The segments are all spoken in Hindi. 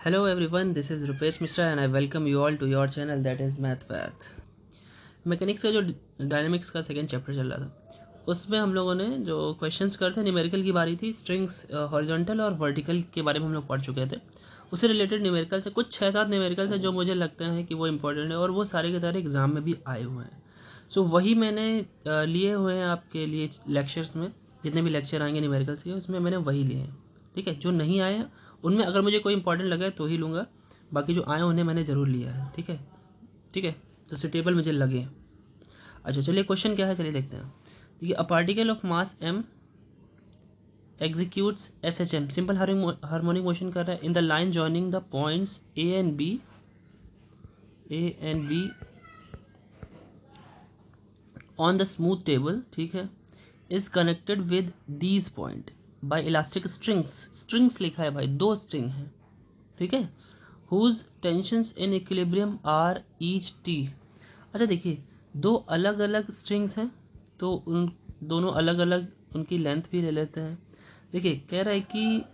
Hello everyone, this is Rupesh Mishra and I welcome you all to your channel that is Math Path। Mechanics का जो डायनेमिक्स का सेकेंड चैप्टर चल रहा था उसमें हम लोगों ने जो क्वेश्चंस करते थे न्यूमेरिकल की बारी थी। स्ट्रिंग्स हॉरिजॉन्टल और वर्टिकल के बारे में हम लोग पढ़ चुके थे। उससे रिलेटेड न्यूमेरिकल से कुछ 6-7 न्यूमेरिकल है जो मुझे लगता है कि वो इंपॉर्टेंट है और वो सारे के सारे एग्जाम में भी आए हुए हैं। सो वही मैंने लिए हुए हैं आपके लिए लेक्चर्स में। जितने भी लेक्चर आएंगे न्यूमेरिकल्स के उसमें मैंने वही लिए हैं। ठीक है, जो नहीं आए हैं उनमें अगर मुझे कोई इंपॉर्टेंट लगा तो ही लूँगा, बाकी जो आए उन्हें मैंने ज़रूर लिया है। ठीक है, ठीक है, तो सुटेबल मुझे लगे। अच्छा चलिए, क्वेश्चन क्या है चलिए देखते हैं। देखिए, a particle of mass m executes SHM simple harmonic motion कर रहा है in the line joining the points A and B on the smooth table. ठीक है, is connected with these point by elastic strings लिखा है भाई, 2 स्ट्रिंग है। ठीक है, whose tensions in equilibrium are each T. अच्छा देखिए, 2 अलग अलग स्ट्रिंग्स हैं तो उन दोनों अलग अलग उनकी लेंथ भी ले लेते हैं। देखिए, कह रहा है कि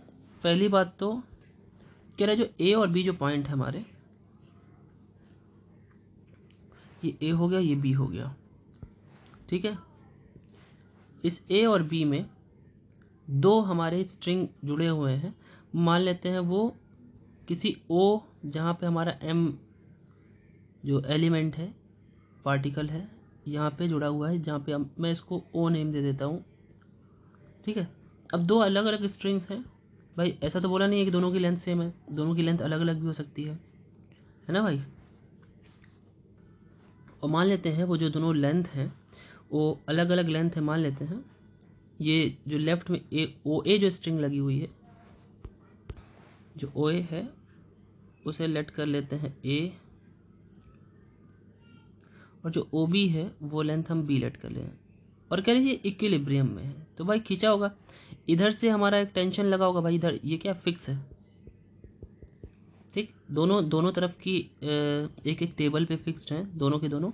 पहली बात तो कह रहा है जो ए और बी जो पॉइंट है हमारे, ये ए हो गया, ये बी हो गया। ठीक है, इस ए और बी में 2 हमारे स्ट्रिंग जुड़े हुए हैं। मान लेते हैं वो किसी ओ, जहाँ पे हमारा एम जो एलिमेंट है, पार्टिकल है, यहाँ पे जुड़ा हुआ है, जहाँ पे मैं इसको ओ नेम दे देता हूँ। ठीक है, अब 2 अलग अलग स्ट्रिंग्स हैं भाई, ऐसा तो बोला नहीं है कि दोनों की लेंथ सेम है, दोनों की लेंथ अलग अलग भी हो सकती है ना भाई। और मान लेते हैं वो जो दोनों लेंथ हैं वो अलग अलग लेंथ है। मान लेते हैं ये जो लेफ्ट में ओ ए जो स्ट्रिंग लगी हुई है, जो ओ ए है उसे लेट कर लेते हैं ए, और जो ओ बी है वो लेंथ हम बी लेट कर लें। और कह लीजिए इक्विलिब्रियम में है तो भाई खींचा होगा, इधर से हमारा एक टेंशन लगा होगा भाई, इधर ये क्या फिक्स है। ठीक, दोनों दोनों तरफ की एक एक टेबल पे फिक्स्ड हैं दोनों के दोनों।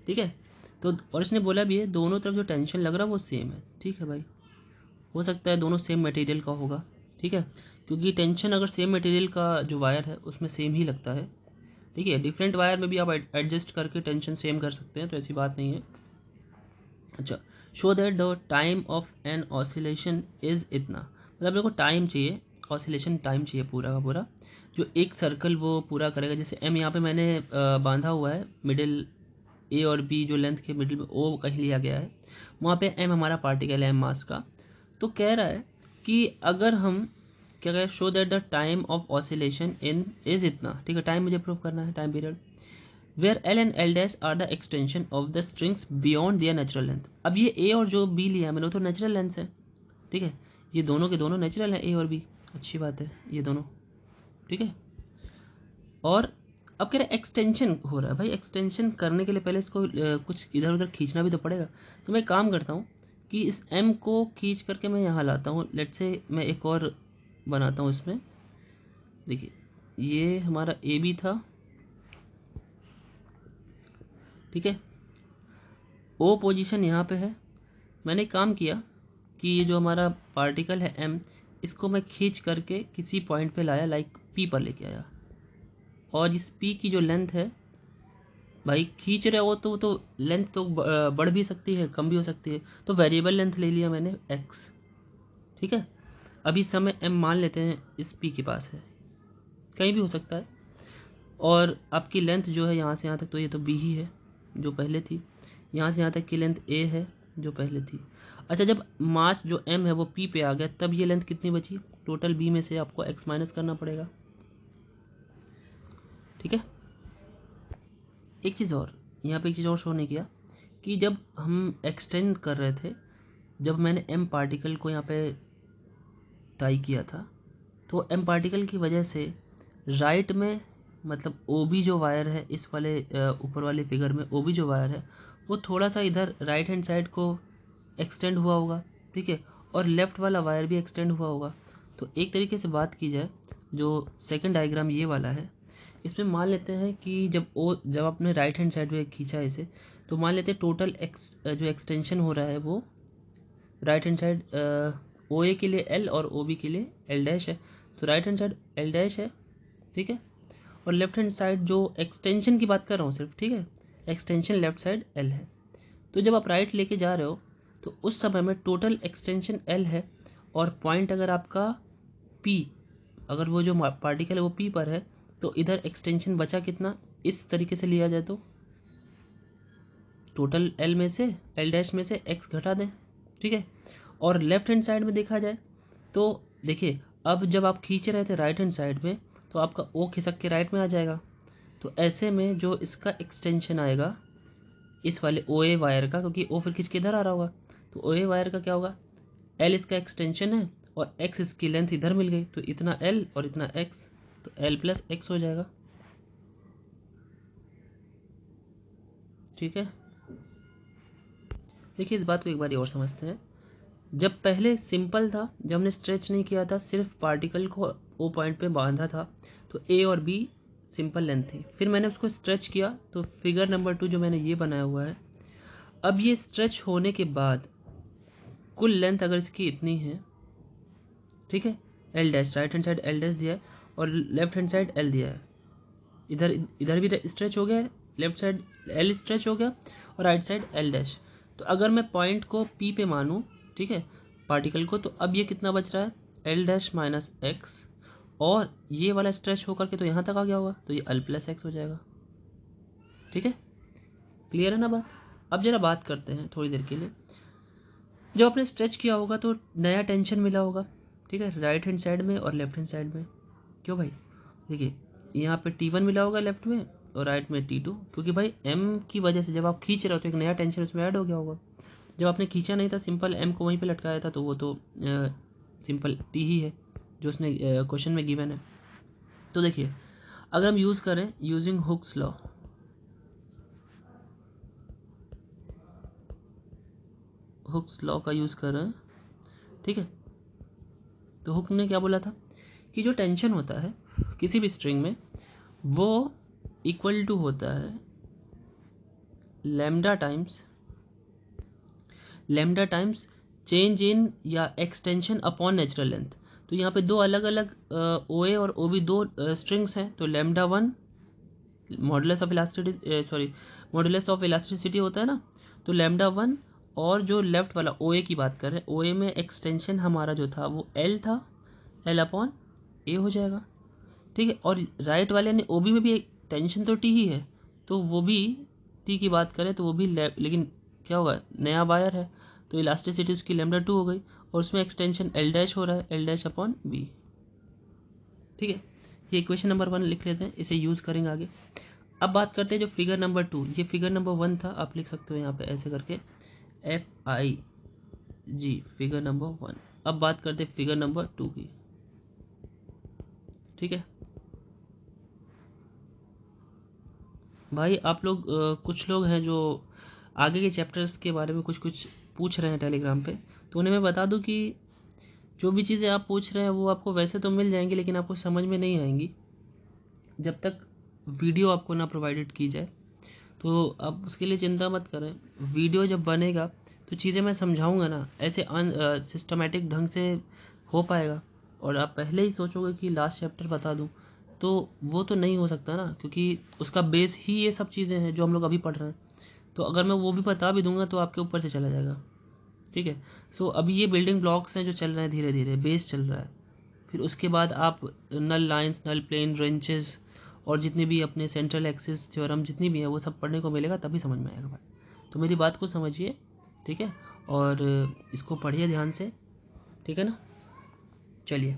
ठीक है, तो और इसने बोला भी है दोनों तरफ जो टेंशन लग रहा है वो सेम है। ठीक है भाई, हो सकता है दोनों सेम मटेरियल का होगा। ठीक है, क्योंकि टेंशन अगर सेम मटेरियल का जो वायर है उसमें सेम ही लगता है। ठीक है, डिफरेंट वायर में भी आप एडजस्ट करके टेंशन सेम कर सकते हैं, तो ऐसी बात नहीं है। अच्छा, show that the time of an oscillation is इतना, मतलब मेरे को टाइम चाहिए, ऑसिलेशन टाइम चाहिए पूरा का पूरा, जो एक सर्कल वो पूरा करेगा। जैसे एम यहाँ पे मैंने बांधा हुआ है, मिडिल ए और बी जो लेंथ के मिडिल में ओ कहीं लिया गया है, वहाँ पे एम हमारा पार्टिकल है, एम मास का। तो कह रहा है कि अगर हम क्या कहें, show that the time of oscillation in is इतना। ठीक है, टाइम मुझे प्रूव करना है, time period, where L and L dash are the extension of the strings beyond their natural length. अब ये ए और जो बी लिया मैंने तो नेचुरल लेंथ है। ठीक है, ये दोनों के दोनों नेचुरल हैं, ए और बी, अच्छी बात है ये दोनों। ठीक है, और अब कह रहे एक्सटेंशन हो रहा है भाई, एक्सटेंशन करने के लिए पहले इसको कुछ इधर उधर खींचना भी तो पड़ेगा। तो मैं काम करता हूँ कि इस एम को खींच करके मैं यहाँ लाता हूँ। लेट से मैं एक और बनाता हूँ इसमें। देखिए, ये हमारा ए बी था। ठीक है, ओ पोजीशन यहाँ पे है। मैंने एक काम किया कि ये जो हमारा पार्टिकल है एम, इसको मैं खींच करके किसी पॉइंट पे लाया, लाइक पी पर लेके आया। और इस पी की जो लेंथ है भाई, खींच रहे हो तो लेंथ तो बढ़ भी सकती है, कम भी हो सकती है, तो वेरिएबल लेंथ ले लिया मैंने एक्स। ठीक है, अभी समय एम मान लेते हैं इस पी के पास है, कहीं भी हो सकता है। और आपकी लेंथ जो है यहाँ से यहाँ तक, तो ये तो बी ही है जो पहले थी, यहाँ से यहाँ तक की लेंथ ए है जो पहले थी। अच्छा, जब मास जो एम है वो पी पे आ गया तब ये लेंथ कितनी बची, टोटल बी में से आपको एक्स माइनस करना पड़ेगा। ठीक है, एक चीज़ और यहाँ पे, एक चीज़ और शो नहीं किया कि जब हम एक्सटेंड कर रहे थे, जब मैंने एम पार्टिकल को यहाँ पे टाई किया था, तो एम पार्टिकल की वजह से राइट में, मतलब ओ बी जो वायर है इस वाले ऊपर वाले फिगर में, ओ बी जो वायर है वो थोड़ा सा इधर राइट हैंड साइड को एक्सटेंड हुआ होगा। ठीक है, और लेफ़्ट वाला वायर भी एक्सटेंड हुआ होगा। तो एक तरीके से बात की जाए, जो सेकंड डायग्राम ये वाला है, इसमें मान लेते हैं कि जब आपने राइट हैंड साइड में खींचा इसे, तो मान लेते हैं टोटल जो एक्सटेंशन हो रहा है वो राइट हैंड साइड ओ ए के लिए एल और ओ बी के लिए एल डैश है। तो right hand side L dash है, ठीक है। और लेफ्ट हैंड साइड जो एक्सटेंशन की बात कर रहा हूँ सिर्फ, ठीक है, एक्सटेंशन लेफ्ट साइड एल है। तो जब आप राइट लेके जा रहे हो तो उस समय में टोटल एक्सटेंशन एल है, और पॉइंट अगर आपका पी, अगर वो जो पार्टिकल है वो पी पर है, तो इधर एक्सटेंशन बचा कितना, इस तरीके से लिया जाए तो टोटल एल में से, एल डैश में से एक्स घटा दें, ठीक है। और लेफ्ट हैंड साइड में देखा जाए तो देखिए, अब जब आप खींच रहे थे राइट हैंड साइड में तो आपका ओ खिसक के राइट में आ जाएगा। तो ऐसे में जो इसका एक्सटेंशन आएगा इस वाले ओ ए वायर का, क्योंकि ओ फिर खींच के इधर आ रहा होगा, तो ओ ए वायर का क्या होगा, एल इसका एक्सटेंशन है और एक्स इसकी लेंथ इधर मिल गई, तो इतना एल और इतना एक्स, तो एल प्लस एक्स हो जाएगा, ठीक है। देखिए इस बात को एक बार और समझते हैं। जब पहले सिंपल था, जब हमने स्ट्रेच नहीं किया था, सिर्फ पार्टिकल को ओ पॉइंट पे बांधा था, तो ए और बी सिंपल लेंथ थी। फिर मैंने उसको स्ट्रेच किया तो फिगर नंबर 2 जो मैंने ये बनाया हुआ है, अब ये स्ट्रेच होने के बाद कुल लेंथ अगर इसकी इतनी है, ठीक है, L dash, right hand side L dash दिया है और लेफ्ट हैंड साइड एल दिया है, इधर इधर भी स्ट्रेच हो गया है, लेफ्ट साइड एल स्ट्रेच हो गया और राइट साइड एल डैश। तो अगर मैं पॉइंट को पी पे मानूँ, ठीक है, पार्टिकल को, तो अब ये कितना बच रहा है, एल डैश माइनस एक्स, और ये वाला स्ट्रेच होकर के तो यहाँ तक आ गया होगा, तो ये एल प्लस एक्स हो जाएगा, ठीक है। क्लियर है ना बात। अब जरा बात करते हैं थोड़ी देर के लिए, जब आपने स्ट्रेच किया होगा तो नया टेंशन मिला होगा, ठीक है, राइट हैंड साइड में और लेफ्ट हैंड साइड में। क्यों भाई, देखिए यहाँ पे T1 मिला होगा लेफ्ट में और राइट में T2, क्योंकि भाई M की वजह से जब आप खींच रहे हो तो एक नया टेंशन उसमें ऐड हो गया होगा। जब आपने खींचा नहीं था, सिंपल M को वहीं पे लटकाया था, तो वो तो सिंपल T ही है जो उसने क्वेश्चन में गिवन है। तो देखिए अगर हम यूज़ करें using Hooke's law, Hooke's law का यूज़ करें, ठीक है, तो हुक ने क्या बोला था कि जो टेंशन होता है किसी भी स्ट्रिंग में वो इक्वल टू होता है लैम्डा टाइम्स चेंज इन या एक्सटेंशन अपॉन नेचुरल लेंथ। तो यहाँ पे दो अलग अलग ओ ए और ओ बी दो स्ट्रिंग्स हैं, तो लैम्डा 1 मॉडुलस ऑफ इलास्टिसिटी होता है ना, तो लैम्डा 1, और जो लेफ्ट वाला ओ ए की बात कर रहे हैं, ओ ए में एक्सटेंशन हमारा जो था वो एल था, एल अपॉन ए हो जाएगा, ठीक है। और राइट वाले ने ओ बी में भी टेंशन तो टी ही है, तो वो भी टी की बात करें तो वो भी लेकिन क्या होगा, नया वायर है, तो इलास्टिसिटी उसकी लैम्डा 2 हो गई, और उसमें एक्सटेंशन एल डैश हो रहा है, एल डैश अपॉन बी, ठीक है। ये इक्वेशन नंबर 1 लिख लेते हैं, इसे यूज़ करेंगे आगे। अब बात करते हैं जो फिगर नंबर 2, ये फिगर नंबर 1 था, आप लिख सकते हो यहाँ पे ऐसे करके FIG, फिगर नंबर 1। अब बात करते हैं फिगर नंबर 2 की, ठीक है भाई। आप लोग कुछ लोग हैं जो आगे के चैप्टर्स के बारे में कुछ कुछ पूछ रहे हैं टेलीग्राम पे, तो उन्हें मैं बता दूं कि जो भी चीज़ें आप पूछ रहे हैं वो आपको वैसे तो मिल जाएंगी, लेकिन आपको समझ में नहीं आएंगी जब तक वीडियो आपको ना प्रोवाइडेड की जाए। तो आप उसके लिए चिंता मत करें, वीडियो जब बनेगा तो चीज़ें मैं समझाऊंगा ना, ऐसे सिस्टमेटिक ढंग से हो पाएगा। और आप पहले ही सोचोगे कि लास्ट चैप्टर बता दूं, तो वो तो नहीं हो सकता ना, क्योंकि उसका बेस ही ये सब चीज़ें हैं जो हम लोग अभी पढ़ रहे हैं। तो अगर मैं वो भी बता भी दूंगा तो आपके ऊपर से चला जाएगा, ठीक है। सो अभी ये बिल्डिंग ब्लॉक्स हैं जो चल रहे हैं, धीरे धीरे बेस चल रहा है। फिर उसके बाद आप नल लाइंस, नल प्लेन, रेंचेस और जितने भी अपने सेंट्रल एक्सिस थ्योरम जितनी भी है वो सब पढ़ने को मिलेगा, तभी समझ में आएगा भाई। तो मेरी बात को समझिए, ठीक है, और इसको पढ़िए ध्यान से, ठीक है ना। चलिए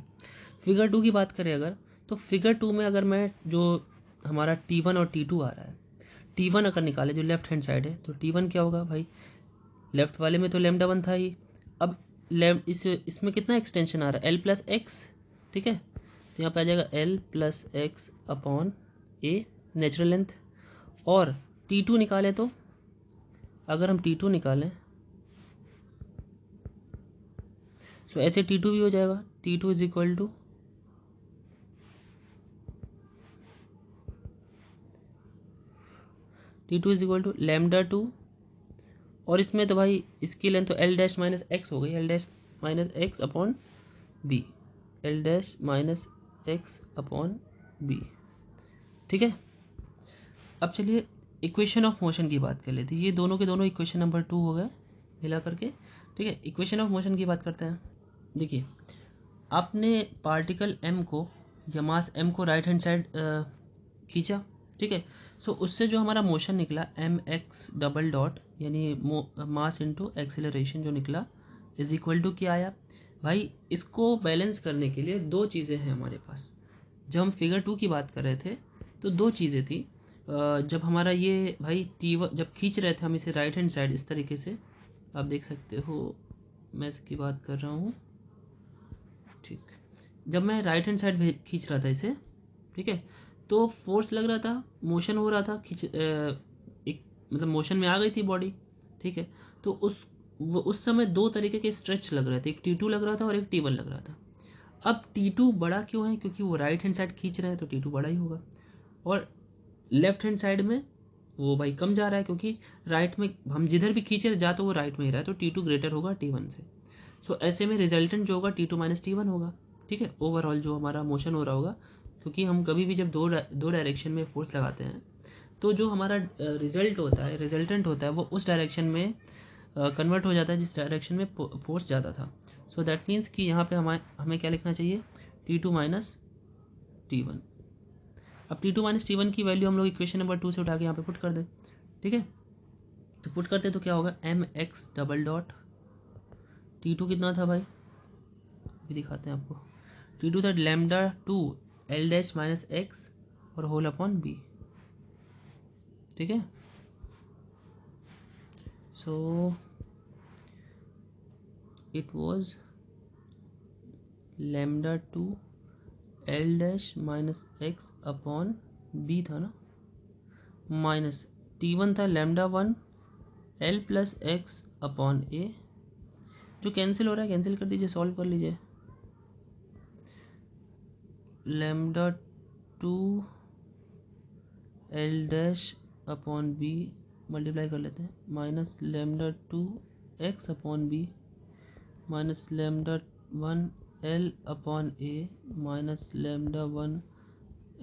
फिगर 2 की बात करें अगर, तो फिगर 2 में अगर मैं जो हमारा T1 और T2 आ रहा है, T1 अगर निकाले जो लेफ्ट हैंड साइड है, तो T1 क्या होगा भाई, लेफ्ट वाले में तो लैम्डा 1 था ही, अब इसमें कितना एक्सटेंशन आ रहा है, एल प्लस एक्स, ठीक है, तो यहाँ पे आ जाएगा L plus x upon a natural length. और T2 निकालें तो अगर हम T2 निकालें तो ऐसे T2 भी हो जाएगा, T2 is equal to lambda 2, और इसमें तो भाई इसकी लेंथ तो एल डैश माइनस एक्स हो गई, L dash minus x upon b, L dash minus x upon B. ठीक है, अब चलिए इक्वेशन ऑफ मोशन की बात कर लेते हैं। ये दोनों के दोनों इक्वेशन नंबर 2 हो गए मिला करके। ठीक है, इक्वेशन ऑफ मोशन की बात करते हैं। देखिए, आपने पार्टिकल m को या मास m को राइट हैंड साइड खींचा। ठीक है, सो उससे जो हमारा मोशन निकला एम एक्स डबल डॉट यानी मास इंटू एक्सेलरेशन जो निकला इज इक्वल टू क्या आया भाई। इसको बैलेंस करने के लिए दो चीज़ें हैं हमारे पास। जब हम फिगर 2 की बात कर रहे थे तो दो चीज़ें थी। जब हमारा ये भाई जब खींच रहे थे हम इसे राइट हैंड साइड इस तरीके से, आप देख सकते हो मैं इसकी बात कर रहा हूँ। ठीक, जब मैं राइट हैंड साइड खींच रहा था इसे, ठीक है, तो फोर्स लग रहा था, मोशन हो रहा था, एक मतलब मोशन में आ गई थी बॉडी। ठीक है, तो उस समय दो तरीके के स्ट्रेच लग रहे थे, एक T2 लग रहा था और एक T1 लग रहा था। अब T2 बड़ा क्यों है, क्योंकि वो राइट हैंड साइड खींच रहे हैं तो T2 बड़ा ही होगा, और लेफ्ट हैंड साइड में वो भाई कम जा रहा है, क्योंकि राइट में हम जिधर भी खींचे जा तो वो राइट में ही रहा है, तो T2 ग्रेटर होगा T1 से। सो ऐसे में रिजल्टेंट जो होगा T2 माइनस T1 होगा। ठीक है, ओवरऑल जो हमारा मोशन हो रहा होगा, क्योंकि हम कभी भी जब दो डायरेक्शन में फोर्स लगाते हैं तो जो हमारा रिजल्ट होता है, रिजल्टेंट होता है, वो उस डायरेक्शन में कन्वर्ट हो जाता है जिस डायरेक्शन में फोर्स ज़्यादा था। सो दैट मीन्स कि यहाँ पे हमें क्या लिखना चाहिए, T2 माइनस T1। अब T2 माइनस T1 की वैल्यू हम लोग इक्वेशन नंबर 2 से उठा के यहाँ पे पुट कर दें। ठीक है, तो पुट करते तो क्या होगा, M x double dot T2 कितना था भाई, भी दिखाते हैं आपको। T2 था lambda 2 L dash minus X और होल अपॉन बी। ठीक है, so it was lambda 2 L dash minus x upon B था ना, माइनस T1 था lambda 1 L plus x upon A, जो कैंसिल हो रहा है कैंसिल कर दीजिए, सॉल्व कर लीजिए। Lambda 2 L dash upon B multiply कर लेते हैं, minus lambda 2 X upon B minus lambda 1 L upon A minus lambda 1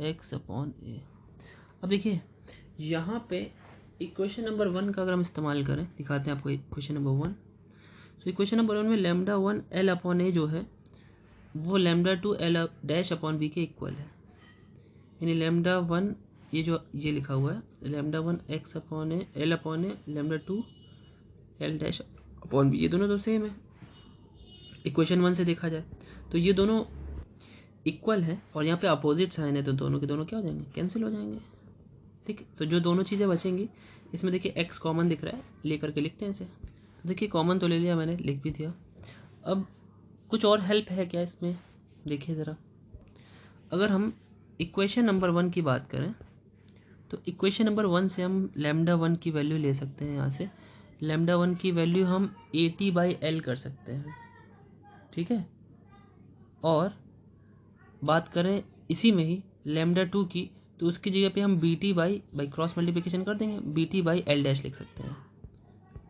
X upon A. अब देखिए यहाँ पे इक्वेशन नंबर 1 का अगर हम इस्तेमाल करें, दिखाते हैं आपको इक्वेशन नंबर 1। तो इक्वेशन नंबर 1 में लैम्डा 1 L अपॉन ए जो है वो lambda 2 L dash upon B के इक्वल है, यानी लैम्डा 1 ये लिखा हुआ है lambda 1 X upon A L upon A lambda 2 L dash upon B, ये दोनों तो सेम है इक्वेशन 1 से देखा जाए तो ये दोनों इक्वल है, और यहाँ पे अपोजिट साइन है तो दोनों के दोनों क्या हो जाएंगे, कैंसिल हो जाएंगे। ठीक है, तो जो दोनों चीज़ें बचेंगी, इसमें देखिए एक्स कॉमन दिख रहा है, लेकर के लिखते हैं इसे। देखिए कॉमन तो ले लिया मैंने, लिख भी दिया। अब कुछ और हेल्प है क्या इसमें, देखिए ज़रा। अगर हम इक्वेशन नंबर 1 की बात करें तो इक्वेशन नंबर 1 से हम लैम्डा 1 की वैल्यू ले सकते हैं। यहाँ से लैम्डा 1 की वैल्यू हम AT/L कर सकते हैं। ठीक है, और बात करें इसी में ही लैम्डा 2 की, तो उसकी जगह पे हम BT/बाई क्रॉस मल्टीप्लिकेशन कर देंगे, BT/L डैश लिख सकते हैं।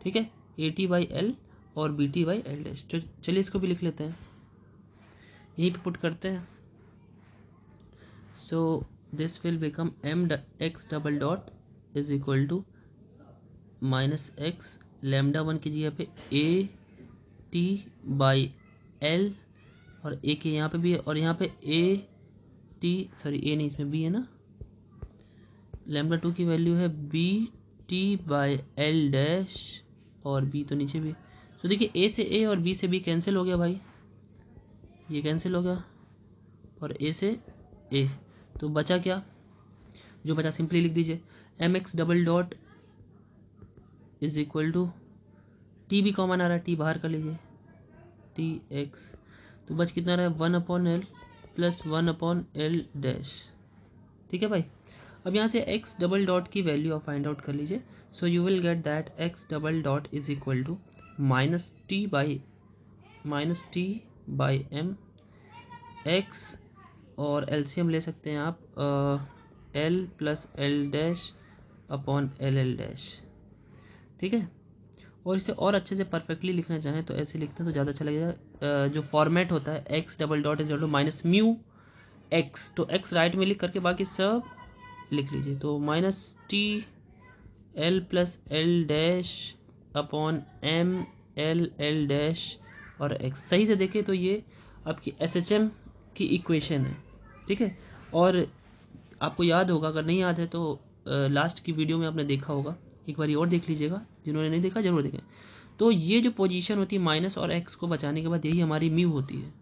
ठीक है, AT/L और BT/L डैश। चलिए इसको भी लिख लेते हैं, यहीं पे पुट करते हैं। So this will become mx double dot is equal to minus x lambda 1 की जगह पे AT/L और ए के यहाँ पे भी है, और यहाँ पे ए नहीं, इसमें बी है ना, लैम्डा 2 की वैल्यू है BT/L डैश और बी तो नीचे भी। तो देखिए ए से ए और बी से बी कैंसिल हो गया भाई, ये कैंसिल हो गया, और ए से ए, तो बचा क्या, जो बचा सिंपली लिख दीजिए mx double dot is equal to, T भी कॉमन आ रहा है, टी बाहर कर लीजिए, TX, तो बच कितना रहा है 1/L प्लस 1/L डैश। ठीक है भाई, अब यहाँ से x डबल डॉट की वैल्यू आप फाइंड आउट कर लीजिए। So you will get that x double dot is equal to minus T by M x, और एलसीएम ले सकते हैं आप L plus L dash upon LL dash. ठीक है, और इसे और अच्छे से परफेक्टली लिखना चाहें तो ऐसे लिखते हैं तो ज़्यादा अच्छा लगेगा। जो फॉर्मेट होता है x double dot is equal to minus mu x, तो एक्स राइट में लिख करके बाकी सब लिख लीजिए। तो minus T L plus L dash upon M L L dash और एक्स। सही से देखें तो ये आपकी एसएचएम की इक्वेशन है, ठीक है। और आपको याद होगा, अगर नहीं याद है तो लास्ट की वीडियो में आपने देखा होगा, एक बार और देख लीजिएगा, जिन्होंने नहीं देखा जरूर देखें। तो ये जो पोजीशन होती है माइनस और एक्स को बचाने के बाद, यही हमारी म्यू होती है,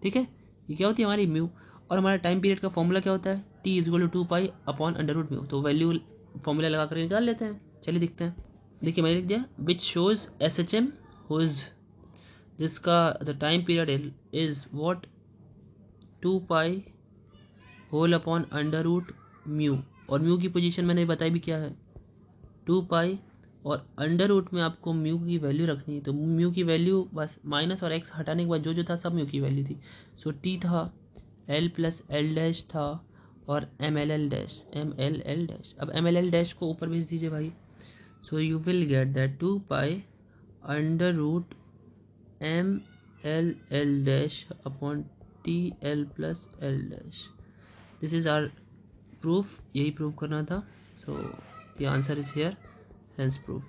ठीक है। ये क्या होती है हमारी म्यू। और हमारा टाइम पीरियड का फॉर्मूला क्या होता है, T is equal to 2 pi upon under root mu. तो वैल्यू फॉर्मूला लगा कर निकाल लेते हैं, चलिए दिखते हैं। देखिए मैंने लिख दिया which shows S H M whose, जिसका the time period is what 2 pi whole upon under root mu. और म्यू की पोजीशन मैंने बताई भी क्या है 2 पाई, और अंडर रूट में आपको म्यू की वैल्यू रखनी है। तो म्यू की वैल्यू बस माइनस और एक्स हटाने के बाद जो जो था सब म्यू की वैल्यू थी। सो टी था, एल प्लस एल डैश था, और M L L dash, M L L dash. अब एम एल एल डैश को ऊपर भेज दीजिए भाई। So you will get that 2 pi under root M L L dash upon T L plus L dash. This is our proof, यही प्रूव करना था। So the answer is here, hence proved.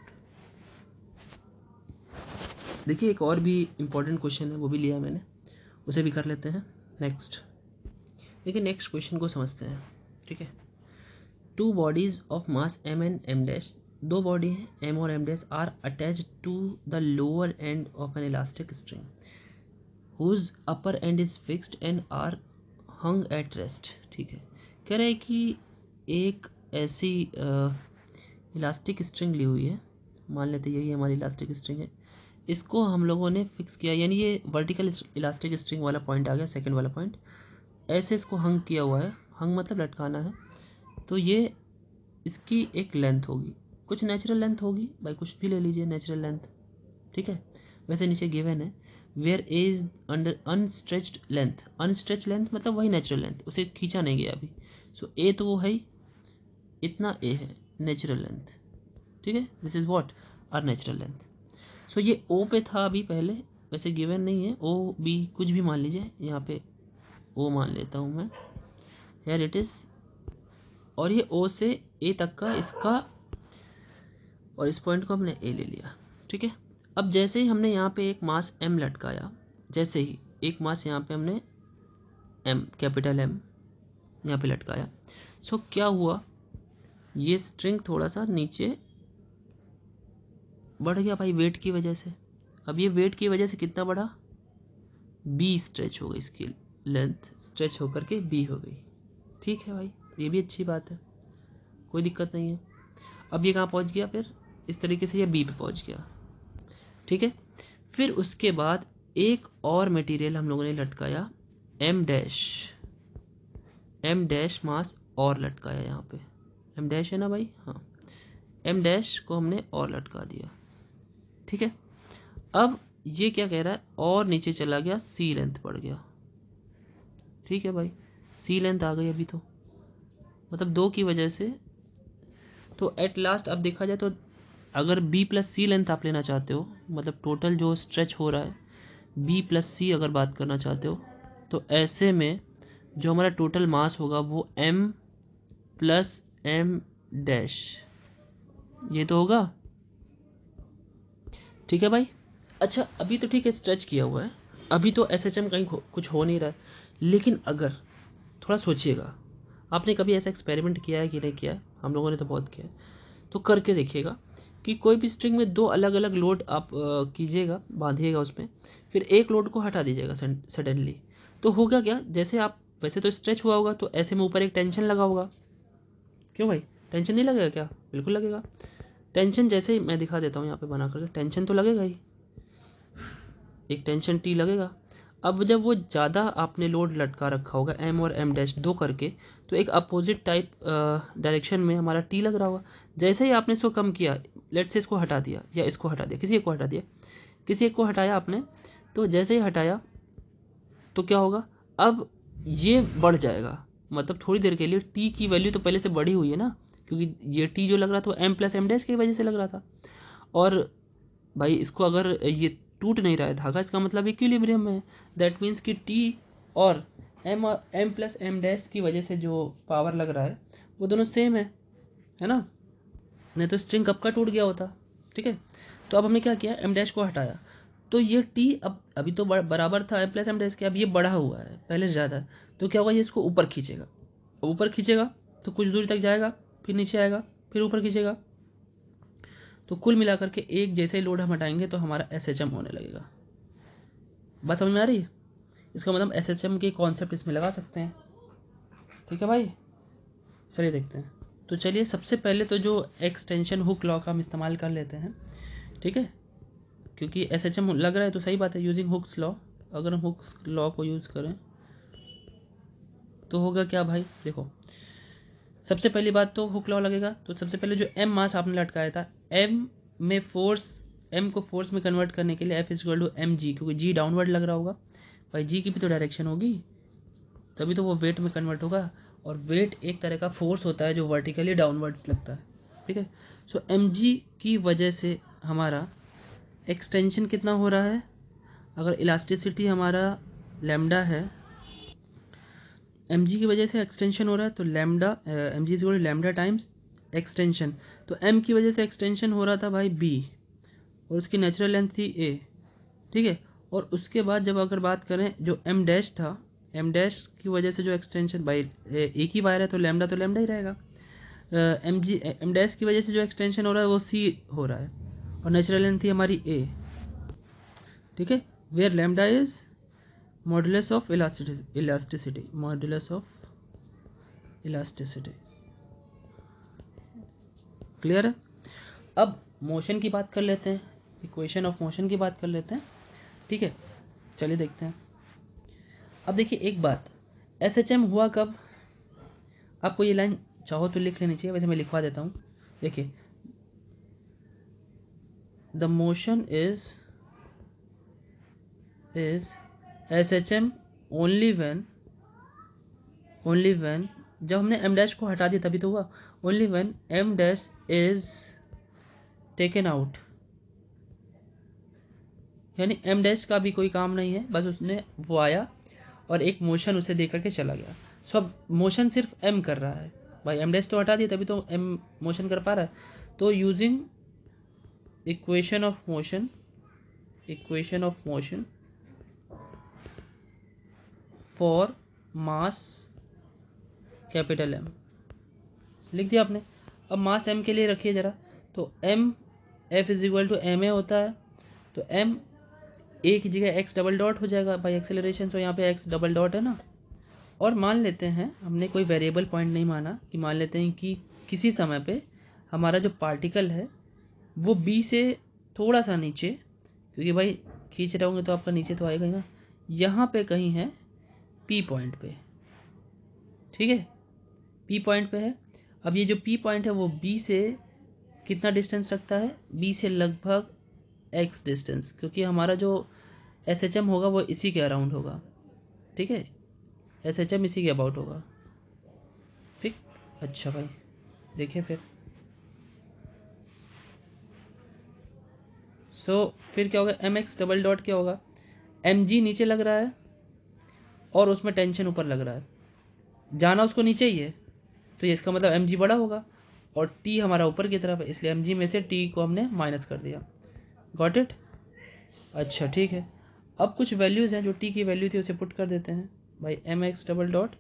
देखिए एक और भी इम्पोर्टेंट क्वेश्चन है, वो भी लिया मैंने, उसे भी कर लेते हैं। नेक्स्ट देखिए, नेक्स्ट क्वेश्चन को समझते हैं, ठीक है। Two bodies of mass M and M dash, दो बॉडी हैं एम और M dash, are attached to the lower end of an elastic string whose upper end is fixed and are hung at rest, ठीक है। कह रहे हैं कि एक ऐसी इलास्टिक स्ट्रिंग ली हुई है, मान लेते यही हमारी इलास्टिक स्ट्रिंग है, इसको हम लोगों ने फिक्स किया, यानी ये वर्टिकल इलास्टिक स्ट्रिंग वाला पॉइंट आ गया, सेकंड वाला पॉइंट। ऐसे इसको हंग किया हुआ है, हंग मतलब लटकाना है। तो ये इसकी एक लेंथ होगी, कुछ नेचुरल लेंथ होगी भाई, कुछ भी ले लीजिए नेचुरल लेंथ, ठीक है। वैसे नीचे गिवन है where is under unstretched length, unstretch length मतलब वही नेचुरल लेंथ, उसे खींचा नहीं गया अभी। सो ए तो वो है ही, इतना ए है नेचुरल लेंथ, ठीक है। This is what are natural length. So ये ओ पे था अभी पहले, वैसे गिवन नहीं है, ओ बी कुछ भी मान लीजिए, यहाँ पे ओ मान लेता हूँ मैं, हेयर इट इज। और ये ओ से ए तक का इसका, और इस पॉइंट को हमने ए ले लिया, ठीक है। अब जैसे ही हमने यहाँ पे एक मास एम लटकाया, जैसे ही एक मास यहाँ पे हमने एम, कैपिटल एम यहाँ पे लटकाया, सो क्या हुआ, ये स्ट्रिंग थोड़ा सा नीचे बढ़ गया भाई वेट की वजह से। अब ये वेट की वजह से कितना बढ़ा, बी स्ट्रेच हो गई, इसकी लेंथ स्ट्रेच होकर के बी हो गई, ठीक है भाई, ये भी अच्छी बात है, कोई दिक्कत नहीं है। अब ये कहाँ पहुँच गया, फिर इस तरीके से ये बी पे पहुँच गया, ठीक है। फिर उसके बाद एक और मटेरियल हम लोगों ने लटकाया एम डैश, एम डैश मास और लटकाया यहाँ पे, एम डैश है ना भाई, हाँ, एम डैश को हमने और लटका दिया, ठीक है। अब ये क्या कह रहा है, और नीचे चला गया, सी लेंथ बढ़ गया, ठीक है भाई, सी लेंथ आ गई अभी, तो मतलब दो की वजह से। तो एट लास्ट अब देखा जाए तो अगर बी प्लस सी लेंथ आप लेना चाहते हो, मतलब टोटल जो स्ट्रेच हो रहा है बी प्लस सी अगर बात करना चाहते हो, तो ऐसे में जो हमारा टोटल मास होगा वो एम प्लस एम डैश, ये तो होगा, ठीक है भाई। अच्छा अभी तो ठीक है, स्ट्रेच किया हुआ है, अभी तो एस एच एम कहीं कुछ हो नहीं रहा है, लेकिन अगर थोड़ा सोचिएगा, आपने कभी ऐसा एक्सपेरिमेंट किया है कि नहीं किया है, हम लोगों ने तो बहुत किया है, तो करके देखिएगा कि कोई भी स्ट्रिंग में दो अलग अलग लोड आप कीजिएगा, बांधिएगा उसमें, फिर एक लोड को हटा दीजिएगा सडनली, तो होगा क्या, जैसे आप वैसे तो स्ट्रेच हुआ होगा, तो ऐसे में ऊपर एक टेंशन लगा होगा, क्यों भाई टेंशन नहीं लगेगा क्या, बिल्कुल लगेगा टेंशन। जैसे ही मैं दिखा देता हूँ यहाँ पे बना करके, टेंशन तो लगेगा ही, एक टेंशन टी लगेगा। अब जब वो ज़्यादा आपने लोड लटका रखा होगा एम और एम डैश दो करके, तो एक अपोजिट टाइप डायरेक्शन में हमारा टी लग रहा होगा। जैसे ही आपने इसको कम किया, लेट से इसको हटा दिया या इसको हटा दिया, किसी एक को हटा दिया, किसी एक को हटाया आपने, तो जैसे ही हटाया तो क्या होगा, अब ये बढ़ जाएगा, मतलब थोड़ी देर के लिए टी की वैल्यू तो पहले से बढ़ी हुई है ना, क्योंकि ये टी जो लग रहा था वो एम प्लस एम डैश की वजह से लग रहा था। और भाई इसको अगर ये टूट नहीं रहा है धागा, इसका मतलब इक्विलिब्रियम में है, दैट मीन्स कि टी और एम प्लस एम डैश की वजह से जो पावर लग रहा है वो दोनों सेम है ना, नहीं तो स्ट्रिंग कब का टूट गया होता। ठीक है, तो अब हमने क्या किया, एम डैश को हटाया, तो ये टी अब अभी तो बराबर था एम प्लस एम डैश के, अब ये बढ़ा हुआ है पहले से ज़्यादा, तो क्या होगा, ये इसको ऊपर खींचेगा, ऊपर खींचेगा तो कुछ दूरी तक जाएगा, फिर नीचे आएगा, फिर ऊपर खींचेगा, तो कुल मिलाकर के एक जैसे लोड हम हटाएंगे तो हमारा SHM होने लगेगा। बात समझ में आ रही है? इसका मतलब SHM के कॉन्सेप्ट इसमें लगा सकते हैं। ठीक है भाई, चलिए देखते हैं। तो चलिए सबसे पहले तो जो एक्सटेंशन हुक लॉ का हम इस्तेमाल कर लेते हैं। ठीक है, क्योंकि SHM लग रहा है तो सही बात है, यूजिंग हुक्स लॉ। अगर हम हुक्स लॉ को यूज़ करें तो होगा क्या भाई, देखो सबसे पहली बात तो हुक लॉ लगेगा, तो सबसे पहले जो एम मास आपने लटकाया था, एम में फोर्स, एम को फोर्स में कन्वर्ट करने के लिए F equal to M g, क्योंकि जी डाउनवर्ड लग रहा होगा भाई, जी की भी तो डायरेक्शन होगी, तभी तो वो वेट में कन्वर्ट होगा, और वेट एक तरह का फोर्स होता है जो वर्टिकली डाउनवर्ड्स लगता है। ठीक है, सो एम जी की वजह से हमारा एक्सटेंशन कितना हो रहा है, अगर इलास्टिसिटी हमारा लैम्डा है, एम जी की वजह से एक्सटेंशन हो रहा है, तो lambda M g is lambda times extension, तो एम की वजह से एक्सटेंशन हो रहा था भाई बी, और उसकी नेचुरल लेंथ थी ए। ठीक है, और उसके बाद जब अगर बात करें जो एम डैश था, एम डैश की वजह से जो एक्सटेंशन, भाई एक ही वायर है तो लैम्डा ही रहेगा, एम डैश की वजह से जो एक्सटेंशन हो रहा है वो सी हो रहा है, और नेचुरल लेंथ थी हमारी ए। ठीक है, where lambda is modulus of elasticity, modulus of elasticity. Clear है? अब मोशन की बात कर लेते हैं, इक्वेशन ऑफ मोशन की बात कर लेते हैं। ठीक है, चलिए देखते हैं। अब देखिए एक बात, SHM हुआ कब, आपको ये लाइन चाहो तो लिख लेनी चाहिए, वैसे मैं लिखवा देता हूँ। देखिए, the motion is SHM only when जब हमने एम डैश को हटा दिया तभी तो हुआ, only when M dash is taken out, यानी एम डैश का भी कोई काम नहीं है, बस उसने वो आया और एक मोशन उसे दे करके चला गया। सो अब मोशन सिर्फ एम कर रहा है भाई, एम डैश तो हटा दिया तभी तो एम मोशन कर पा रहा है, तो using equation of motion for mass capital M, लिख दिया आपने। अब मास एम के लिए रखिए जरा, तो M F is equal to M A होता है, तो एम ए की जगह एक्स डबल डॉट हो जाएगा भाई, एक्सेलरेशन तो यहाँ पे एक्स डबल डॉट है ना। और मान लेते हैं, हमने कोई वेरिएबल पॉइंट नहीं माना, कि मान लेते हैं कि किसी समय पे हमारा जो पार्टिकल है वो बी से थोड़ा सा नीचे, क्योंकि भाई खींच रहे होंगे तो आपका नीचे तो आएगा ही ना, यहाँ पे कहीं है पी पॉइंट पे। ठीक है, पी पॉइंट पे है। अब ये जो पी पॉइंट है वो बी से कितना डिस्टेंस रखता है, बी से लगभग एक्स डिस्टेंस, क्योंकि हमारा जो SHM होगा वो इसी के अराउंड होगा। ठीक है, SHM इसी के अबाउट होगा। ठीक, अच्छा भाई देखिए फिर, फिर क्या होगा, एम एक्स डबल डॉट क्या होगा, एम जी नीचे लग रहा है और उसमें टेंशन ऊपर लग रहा है, जाना उसको नीचे ही है, तो ये इसका मतलब एम जी बड़ा होगा, और टी हमारा ऊपर की तरफ है, इसलिए एम जी में से टी को हमने माइनस कर दिया। Got it? अच्छा ठीक है, अब कुछ वैल्यूज़ हैं, जो टी की वैल्यू थी उसे पुट कर देते हैं भाई, M x double dot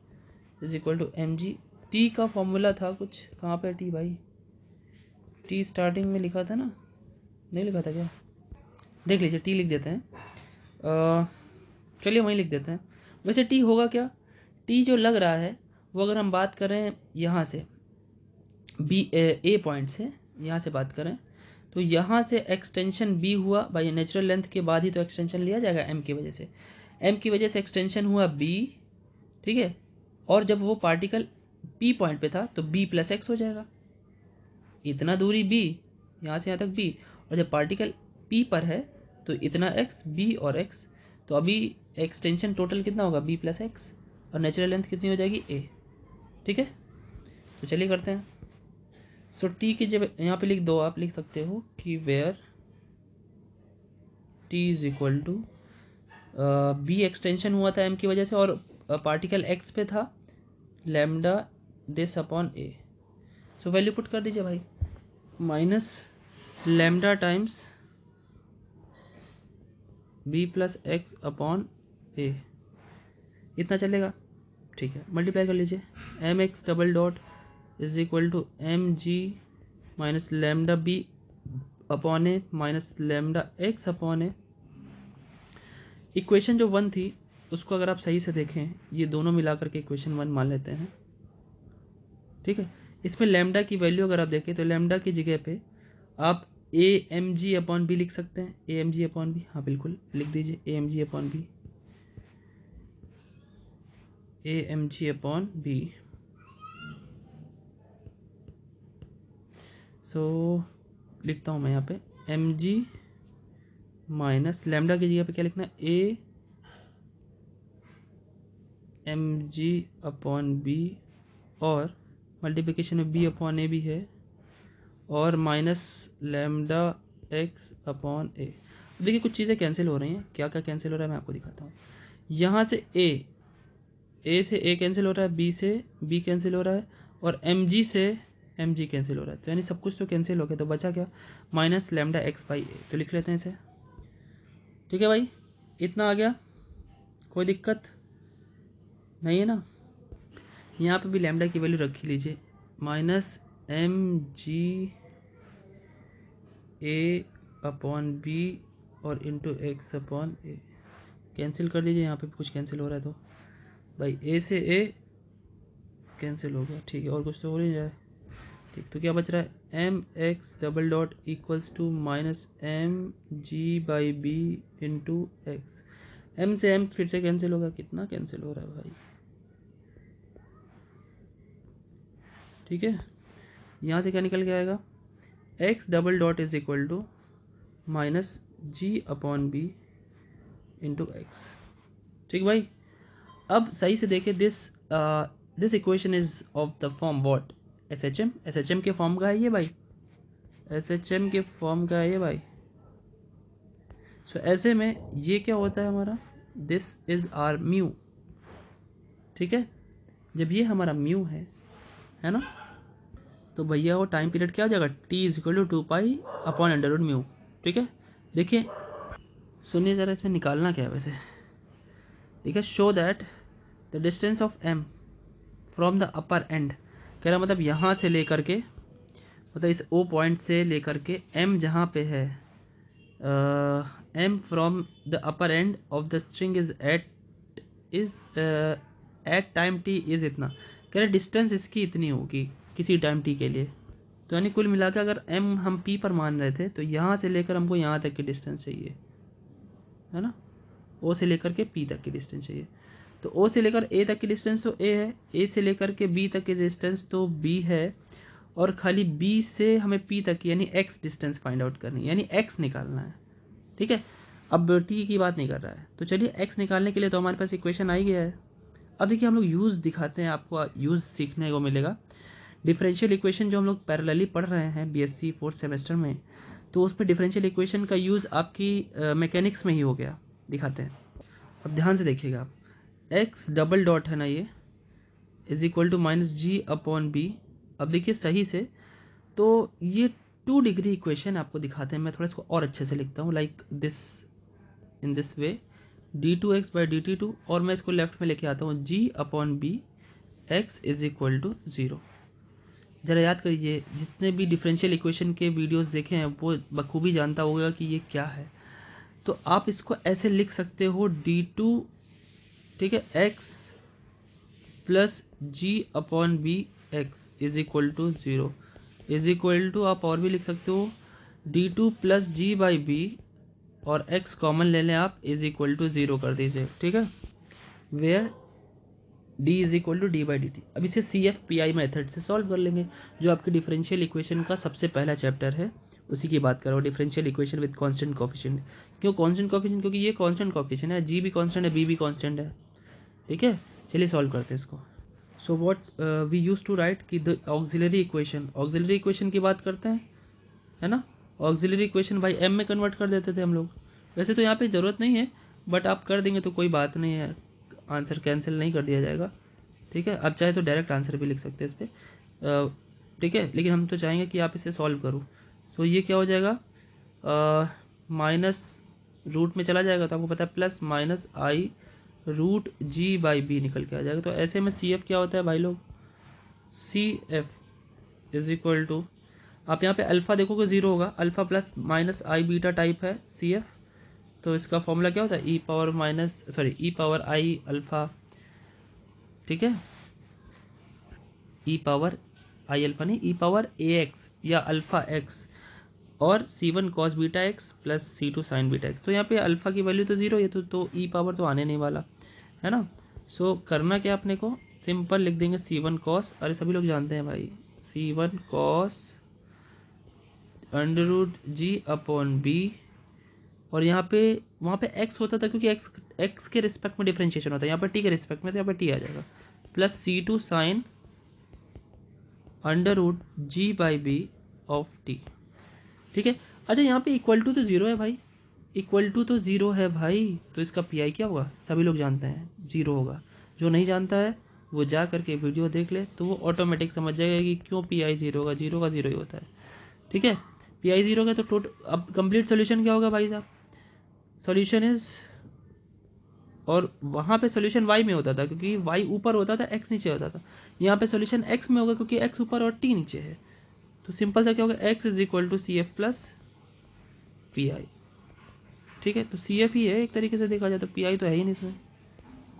is equal to M g, T का फॉर्मूला था कुछ, कहाँ पे टी भाई, टी स्टार्टिंग में लिखा था ना, नहीं लिखा था क्या, देख लीजिए, टी लिख देते हैं, चलिए वहीं लिख देते हैं। वैसे टी होगा क्या, टी जो लग रहा है वो अगर हम बात करें यहाँ से बी ए पॉइंट से, यहाँ से बात करें तो यहाँ से एक्सटेंशन बी हुआ भाई, नेचुरल लेंथ के बाद ही तो एक्सटेंशन लिया जाएगा एम की वजह से, एम की वजह से एक्सटेंशन हुआ बी। ठीक है, और जब वो पार्टिकल पी पॉइंट पे था तो बी प्लस एक्स हो जाएगा, इतना दूरी बी, यहाँ से यहाँ तक बी, और जब पार्टिकल पी पर है तो इतना एक्स, बी और एक्स, तो अभी एक्सटेंशन टोटल कितना होगा, बी प्लस एक्स, और नेचुरल लेंथ कितनी हो जाएगी, ए। ठीक है, तो चलिए करते हैं। सो टी की जब यहाँ पे लिख दो, आप लिख सकते हो कि where T is equal to b extension हुआ था एम की वजह से, और पार्टिकल x पे था lambda this upon a, so value put कर दीजिए भाई, minus lambda times b plus x upon a, इतना चलेगा, ठीक है। मल्टीप्लाई कर लीजिए, M x double dot is equal to M g minus lambda b upon A minus lambda x upon a. Equation जो 1 थी उसको अगर आप सही से देखें, ये दोनों मिलाकर के इक्वेशन 1 मान लेते हैं, ठीक है। इसमें लैम्डा की वैल्यू अगर आप देखें तो लैम्डा की जगह पे आप A M ji upon B लिख सकते हैं, A M ji upon B, हाँ बिल्कुल लिख दीजिए A M ji upon B, A M ji upon B. So लिखता हूँ मैं यहाँ पे एम जी माइनस लैम्डा की जगह पे क्या लिखना है, a M ji upon b, और मल्टीप्लिकेशन में बी अपॉन ए भी है, और minus lambda x upon a. देखिए कुछ चीज़ें कैंसिल हो रही हैं, क्या क्या कैंसिल हो रहा है मैं आपको दिखाता हूँ। यहाँ से ए से ए कैंसिल हो रहा है, बी से बी कैंसिल हो रहा है, और एम जी से एम जी कैंसिल हो रहा है, तो यानी सब कुछ तो कैंसिल हो गया, तो बचा क्या, माइनस लैम्डा एक्स बाई ए, तो लिख लेते हैं इसे, ठीक है भाई। इतना आ गया, कोई दिक्कत नहीं है ना। यहाँ पे भी लैम्डा की वैल्यू रख ही लीजिए, माइनस एम जी ए अपॉन बी और इंटू एक्स अपॉन ए, कैंसिल कर दीजिए, यहाँ पे भी कुछ कैंसिल हो रहा है तो भाई ए से ए कैंसिल हो गया, ठीक है, और कुछ तो हो नहीं जाए, ठीक। तो क्या बच रहा है, M x double dot equals to minus M g by b into x. M से एम फिर से कैंसिल होगा, कितना कैंसिल हो रहा है भाई, ठीक है। यहाँ से क्या निकल के आएगा, x double dot is equal to minus g upon B into x, ठीक भाई। अब सही से देखिए, this equation is of the form what, S H M के फॉर्म का है ये भाई, एस एच एम के फॉर्म का है ये भाई। सो ऐसे में ये क्या होता है हमारा, दिस इज आर म्यू, ठीक है। जब ये हमारा म्यू है ना, तो भैया वो टाइम पीरियड क्या हो जाएगा, T is equal to 2 pi upon under root mu, ठीक है। देखिए सुनिए ज़रा, इसमें निकालना क्या है वैसे, ठीक है। Show that the distance of M from the upper and, कह रहा मतलब यहाँ से लेकर के, मतलब इस ओ पॉइंट से लेकर के एम जहाँ पे है, M from the upper end of the string is at time T is इतना, कह रहे डिस्टेंस इसकी इतनी होगी किसी टाइम टी के लिए। तो यानी कुल मिलाकर अगर एम हम पी पर मान रहे थे, तो यहाँ से लेकर हमको यहाँ तक की डिस्टेंस चाहिए, है ना, ओ से लेकर के पी तक की डिस्टेंस चाहिए। तो ओ से लेकर ए तक की डिस्टेंस तो ए है, ए से लेकर के बी तक की डिस्टेंस तो बी है, और खाली बी से हमें पी तक की यानी एक्स डिस्टेंस फाइंड आउट करनी है, यानी एक्स निकालना है, ठीक है। अब टी की बात नहीं कर रहा है, तो चलिए एक्स निकालने के लिए तो हमारे पास इक्वेशन आ ही गया है। अब देखिए हम लोग यूज़ दिखाते हैं, आपको यूज़ सीखने को मिलेगा। डिफरेंशियल इक्वेशन जो हम लोग पैरेलली पढ़ रहे हैं बीएससी 4th सेमेस्टर में, तो उसमें डिफरेंशियल इक्वेशन का यूज़ आपकी मैकेनिक्स में ही हो गया, दिखाते हैं। अब ध्यान से देखिएगा आप, एक्स डबल डॉट है ना ये, is equal to minus g upon b. अब देखिए सही से, तो ये 2 डिग्री इक्वेशन आपको दिखाते हैं, मैं थोड़ा इसको और अच्छे से लिखता हूँ, like this, in this way, d2x by dt2, और मैं इसको लेफ्ट में लेके आता हूँ g upon b x is equal to 0। ज़रा याद करिए, जितने भी डिफरेंशियल इक्वेशन के वीडियोस देखे हैं वो बखूबी जानता होगा कि ये क्या है। तो आप इसको ऐसे लिख सकते हो d2, ठीक है, x plus g upon b x is equal to 0, is equal to आप और भी लिख सकते हो d2 plus g by b, और x कॉमन ले लें आप, इज इक्वल टू 0 कर दीजिए, ठीक है। Where d is equal to d by d t. अब इसे CFPI मेथड से सॉल्व कर लेंगे, जो आपके डिफरेंशियल इक्वेशन का सबसे पहला चैप्टर है, उसी की बात करो, differential equation with constant coefficient. क्यों कांस्टेंट कोफिशिएंट, क्योंकि ये कांस्टेंट कोफिशिएंट है, g भी कांस्टेंट है, b भी कांस्टेंट है, ठीक है। चलिए सॉल्व करते हैं इसको। So what we use to write कि द ऑक्सिलरी इक्वेशन की बात करते हैं, है ना। ऑक्सिलरी इक्वेशन भाई m में कन्वर्ट कर देते थे हम लोग, वैसे तो यहाँ पे ज़रूरत नहीं है, बट आप कर देंगे तो कोई बात नहीं है, आंसर कैंसिल नहीं कर दिया जाएगा, ठीक है। आप चाहे तो डायरेक्ट आंसर भी लिख सकते हैं इस पर, ठीक है, लेकिन हम तो चाहेंगे कि आप इसे सॉल्व करो। सो ये क्या हो जाएगा, माइनस रूट में चला जाएगा तो आपको पता है plus minus i root g by b निकल के आ जाएगा। तो ऐसे में सी एफ क्या होता है भाई लोग, C F is equal to, आप यहाँ पे अल्फा देखोगे जीरो होगा, alpha plus minus I beta type है सी एफ, तो इसका फॉर्मूला क्या होता है E power minus sorry E power I alpha, ठीक है, ई पावर आई अल्फा नहीं, ई पावर ए एक्स या अल्फा एक्स और C1 cos beta X plus C2 sine beta X. तो यहाँ पे अल्फा की वैल्यू तो जीरो है, तो ई पावर तो आने नहीं वाला है ना। सो करना क्या अपने को, सिंपल लिख देंगे C1 कॉस, अरे सभी लोग जानते हैं भाई, C1 cos under root G upon b, और यहाँ पे वहाँ पे x होता था क्योंकि x के रिस्पेक्ट में डिफरेंशिएशन होता है, यहाँ पर t के रिस्पेक्ट में, तो यहाँ पर t आ जाएगा plus C2 sine under root g by b of T, ठीक है। अच्छा यहाँ पे इक्वल टू तो जीरो है भाई, इक्वल टू तो जीरो है भाई, तो इसका पी आई क्या होगा, सभी लोग जानते हैं जीरो होगा। जो नहीं जानता है वो जा करके वीडियो देख ले, तो वो ऑटोमेटिक समझ जाएगा कि क्यों पी आई जीरो होगा, जीरो का जीरो ही होता है, ठीक है। पी आई जीरो का तो टोटल, अब कंप्लीट सोल्यूशन क्या होगा भाई साहब, सोल्यूशन इज, और वहाँ पे सोल्यूशन y में होता था क्योंकि y ऊपर होता था x नीचे होता था, यहाँ पे सोल्यूशन x में होगा क्योंकि x ऊपर और t नीचे है। तो सिंपल सा क्या होगा, x is equal to C F plus P I, ठीक है। तो सी एफ ही है एक तरीके से देखा जाए, तो पी आई तो है ही नहीं इसमें,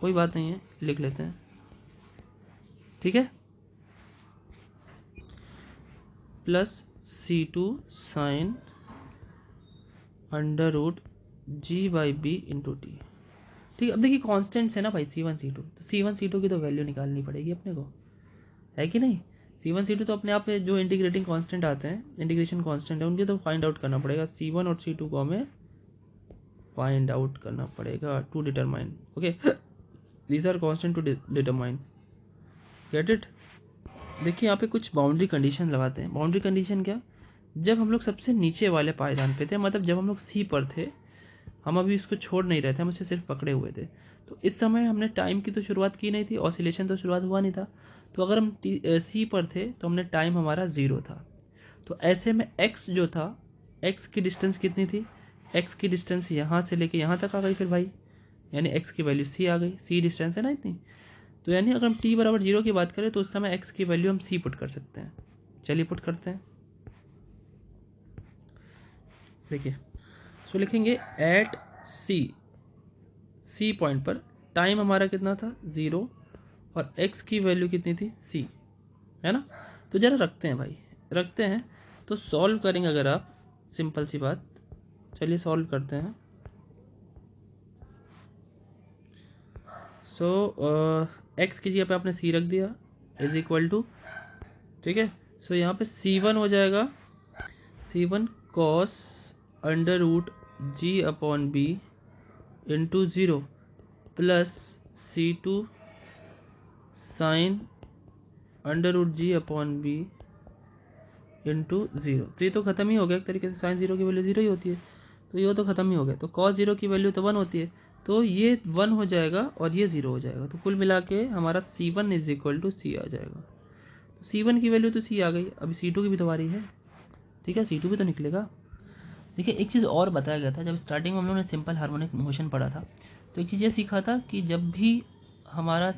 कोई बात नहीं है, लिख लेते हैं, ठीक है, plus C2 sine under root g by b into T, ठीक है। अब देखिए कॉन्स्टेंट्स है ना भाई C1 C2, तो C1 C2 की तो वैल्यू निकालनी पड़ेगी अपने को, है कि नहीं। C1 C2 तो अपने आप में जो इंटीग्रेटिंग कांस्टेंट आते हैं, इंटीग्रेशन कांस्टेंट है, उनके तो फाइंड आउट करना पड़ेगा, C1 और C2 को हमें फाइंड आउट करना पड़ेगा to determine, okay, these are constant to determine, get it. देखिए यहाँ पे कुछ बाउंड्री कंडीशन लगाते हैं। बाउंड्री कंडीशन क्या, जब हम लोग सबसे नीचे वाले पायदान पे थे, मतलब जब हम लोग सी पर थे, हम अभी उसको छोड़ नहीं रहे थे, हम उसे सिर्फ पकड़े हुए थे, तो इस समय हमने टाइम की तो शुरुआत की नहीं थी, ऑसिलेशन तो शुरुआत हुआ नहीं था, तो अगर हम सी पर थे तो हमने टाइम हमारा जीरो था। तो ऐसे में x जो था, x की डिस्टेंस कितनी थी, x की डिस्टेंस यहाँ से लेके यहाँ तक आ गई फिर भाई, यानी x की वैल्यू c आ गई, c डिस्टेंस है ना इतनी, तो यानी अगर हम t बराबर जीरो की बात करें तो उस समय x की वैल्यू हम c पुट कर सकते हैं। चलिए पुट करते हैं, देखिए, सो लिखेंगे एट सी पॉइंट पर टाइम हमारा कितना था जीरो, और x की वैल्यू कितनी थी c, है ना। तो जरा रखते हैं भाई, रखते हैं, तो सॉल्व करेंगे अगर आप, सिंपल सी बात, चलिए सॉल्व करते हैं। सो x की जगह पे आपने c रख दिया इज इक्वल टू, ठीक है। सो यहाँ पे c1 हो जाएगा c1 cos under root G upon B into zero plus C2 sine under root G upon B into zero. तो ये तो ख़त्म ही हो गया एक तरीके से, साइन ज़ीरो की वैल्यू ज़ीरो ही होती है, तो ये तो ख़त्म ही हो गया। तो कॉस ज़ीरो की वैल्यू तो वन होती है, तो ये वन हो जाएगा और ये ज़ीरो हो जाएगा, तो कुल मिला के हमारा C1 इज इक्वल टू सी आ जाएगा। तो C1 की वैल्यू तो सी आ गई, अभी C2 की भी तो बारी है, ठीक है, C2 भी तो निकलेगा। देखिए एक चीज़ और बताया गया था, जब स्टार्टिंग में हम लोगों ने सिंपल हार्मोनिक मोशन पढ़ा था, तो एक चीज़ ये सीखा था कि जब भी हमारा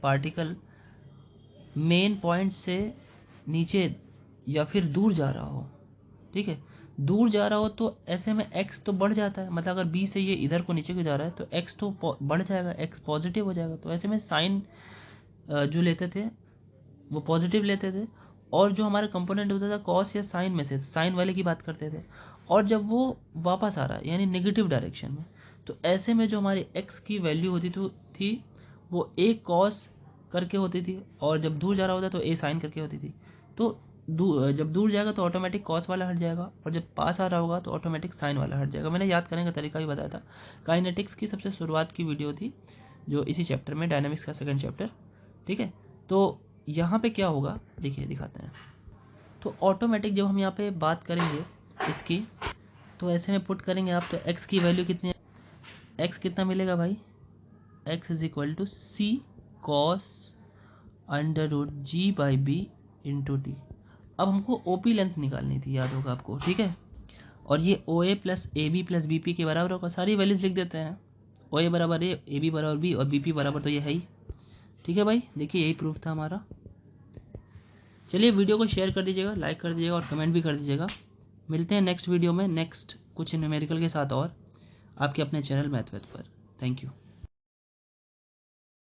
पार्टिकल मेन पॉइंट से नीचे या फिर दूर जा रहा हो, ठीक है, दूर जा रहा हो, तो ऐसे में x तो बढ़ जाता है, मतलब अगर b से ये इधर को नीचे को जा रहा है तो x तो बढ़ जाएगा, x पॉजिटिव हो जाएगा। तो ऐसे में साइन जो लेते थे वो पॉजिटिव लेते थे, और जो हमारा कंपोनेंट होता था कॉस या साइन में से, साइन वाले की बात करते थे, और जब वो वापस आ रहा है यानी नेगेटिव डायरेक्शन में, तो ऐसे में जो हमारी x की वैल्यू होती थी वो a कॉस करके होती थी, और जब दूर जा रहा होता तो a साइन करके होती थी। तो जब दूर जाएगा तो ऑटोमेटिक कॉस वाला हट जाएगा, और जब पास आ रहा होगा तो ऑटोमेटिक साइन वाला हट जाएगा। मैंने याद करने का तरीका भी बताया था, काइनेटिक्स की सबसे शुरुआत की वीडियो थी जो इसी चैप्टर में, डायनामिक्स का सेकंड चैप्टर, ठीक है। तो यहाँ पे क्या होगा देखिए दिखाते हैं, तो ऑटोमेटिक जब हम यहाँ पे बात करेंगे इसकी, तो ऐसे में पुट करेंगे आप, तो x की वैल्यू कितनी है, x कितना मिलेगा भाई, x is equal to C cos under root g by b into D. अब हमको ओ पी लेंथ निकालनी थी, याद होगा आपको, ठीक है। और ये O A plus A B plus B P के बराबर होगा, सारी वैल्यूज लिख देते हैं। ओ ए बराबर ए बी बराबर बी और बी पी बराबर तो ये है ही, ठीक है भाई। देखिए यही प्रूफ था हमारा। चलिए वीडियो को शेयर कर दीजिएगा, लाइक कर दीजिएगा और कमेंट भी कर दीजिएगा। मिलते हैं नेक्स्ट वीडियो में, नेक्स्ट कुछ न्यूमेरिकल के साथ और आपके अपने चैनल मैथ विद पर। Thank you.